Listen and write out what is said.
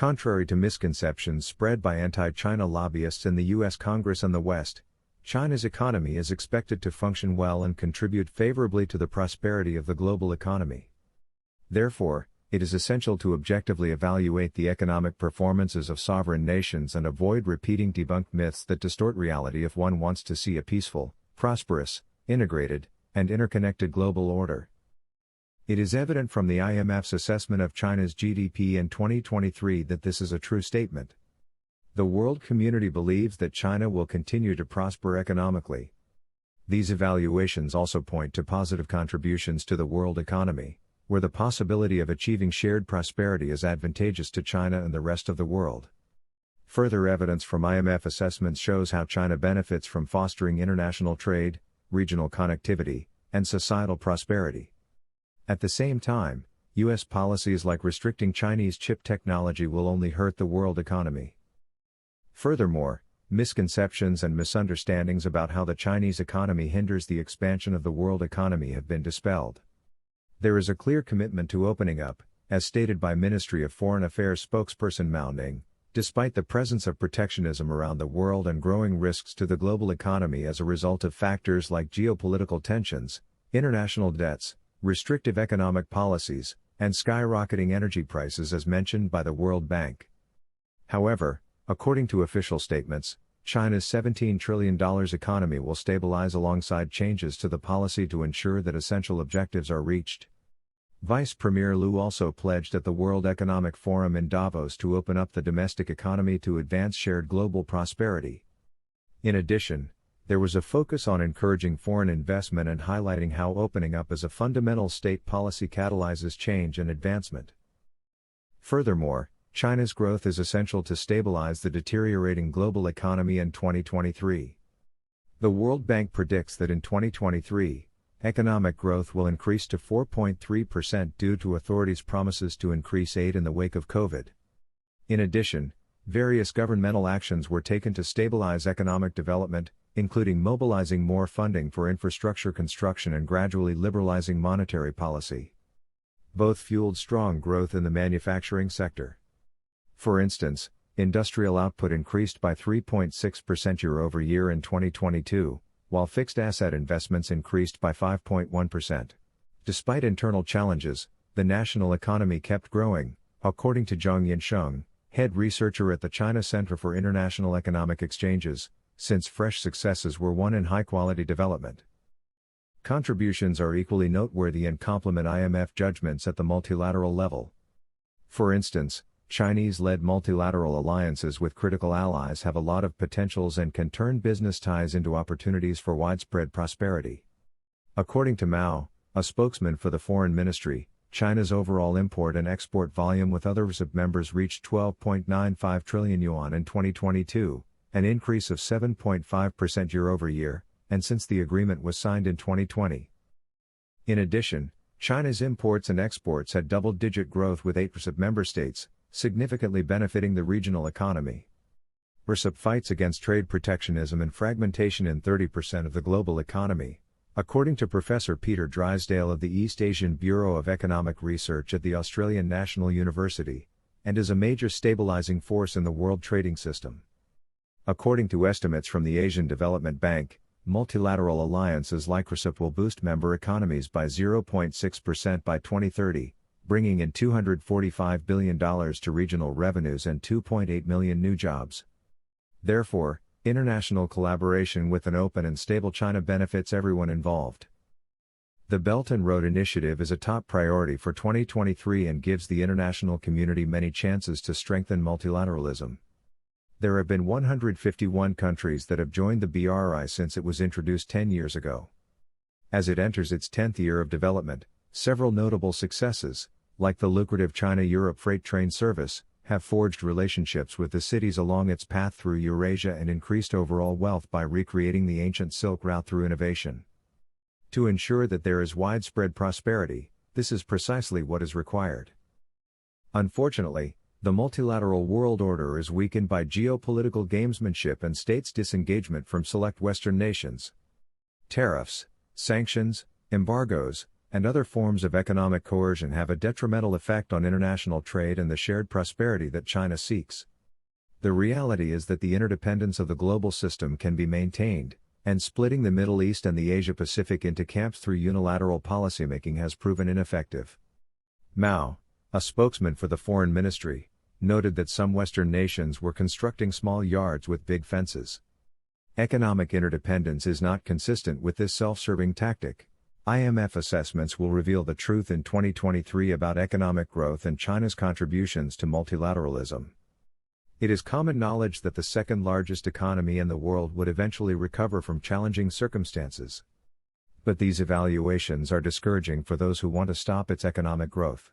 Contrary to misconceptions spread by anti-China lobbyists in the U.S. Congress and the West, China's economy is expected to function well and contribute favorably to the prosperity of the global economy. Therefore, it is essential to objectively evaluate the economic performances of sovereign nations and avoid repeating debunked myths that distort reality if one wants to see a peaceful, prosperous, integrated, and interconnected global order. It is evident from the IMF's assessment of China's GDP in 2023 that this is a true statement. The world community believes that China will continue to prosper economically. These evaluations also point to positive contributions to the world economy, where the possibility of achieving shared prosperity is advantageous to China and the rest of the world. Further evidence from IMF assessments shows how China benefits from fostering international trade, regional connectivity, and societal prosperity. At the same time, U.S. policies like restricting Chinese chip technology will only hurt the world economy. Furthermore, misconceptions and misunderstandings about how the Chinese economy hinders the expansion of the world economy have been dispelled. There is a clear commitment to opening up, as stated by Ministry of Foreign Affairs spokesperson Mao Ning, despite the presence of protectionism around the world and growing risks to the global economy as a result of factors like geopolitical tensions, international debts, restrictive economic policies, and skyrocketing energy prices as mentioned by the World Bank. However, according to official statements, China's $17 trillion economy will stabilize alongside changes to the policy to ensure that essential objectives are reached. Vice Premier Liu also pledged at the World Economic Forum in Davos to open up the domestic economy to advance shared global prosperity. In addition, there was a focus on encouraging foreign investment and highlighting how opening up as a fundamental state policy catalyzes change and advancement. Furthermore, China's growth is essential to stabilize the deteriorating global economy in 2023. The World Bank predicts that in 2023, economic growth will increase to 4.3% due to authorities' promises to increase aid in the wake of COVID. In addition, various governmental actions were taken to stabilize economic development, including mobilizing more funding for infrastructure construction and gradually liberalizing monetary policy. Both fueled strong growth in the manufacturing sector. For instance, industrial output increased by 3.6% year-over-year in 2022, while fixed asset investments increased by 5.1%. Despite internal challenges, the national economy kept growing, according to Zhang Yinsheng, head researcher at the China Center for International Economic Exchanges, since fresh successes were won in high-quality development. Contributions are equally noteworthy and complement IMF judgments at the multilateral level. For instance, Chinese-led multilateral alliances with critical allies have a lot of potentials and can turn business ties into opportunities for widespread prosperity. According to Mao, a spokesman for the Foreign Ministry, China's overall import and export volume with other RCEP members reached 12.95 trillion yuan in 2022, an increase of 7.5% year-over-year, and since the agreement was signed in 2020. In addition, China's imports and exports had double-digit growth with 8 RCEP member states, significantly benefiting the regional economy. RCEP fights against trade protectionism and fragmentation in 30% of the global economy, according to Professor Peter Drysdale of the East Asian Bureau of Economic Research at the Australian National University, and is a major stabilizing force in the world trading system. According to estimates from the Asian Development Bank, multilateral alliances like RCEP will boost member economies by 0.6% by 2030, bringing in $245 billion to regional revenues and 2.8 million new jobs. Therefore, international collaboration with an open and stable China benefits everyone involved. The Belt and Road Initiative is a top priority for 2023 and gives the international community many chances to strengthen multilateralism. There have been 151 countries that have joined the BRI since it was introduced 10 years ago. As it enters its 10th year of development, several notable successes, like the lucrative China-Europe freight train service, have forged relationships with the cities along its path through Eurasia and increased overall wealth by recreating the ancient Silk Route through innovation. To ensure that there is widespread prosperity, this is precisely what is required. Unfortunately, the multilateral world order is weakened by geopolitical gamesmanship and states' disengagement from select Western nations. Tariffs, sanctions, embargoes, and other forms of economic coercion have a detrimental effect on international trade and the shared prosperity that China seeks. The reality is that the interdependence of the global system can be maintained, and splitting the Middle East and the Asia-Pacific into camps through unilateral policymaking has proven ineffective. Mao, a spokesman for the Foreign Ministry, noted that some Western nations were constructing small yards with big fences. Economic interdependence is not consistent with this self-serving tactic. IMF assessments will reveal the truth in 2023 about economic growth and China's contributions to multilateralism. It is common knowledge that the second largest economy in the world would eventually recover from challenging circumstances. But these evaluations are discouraging for those who want to stop its economic growth.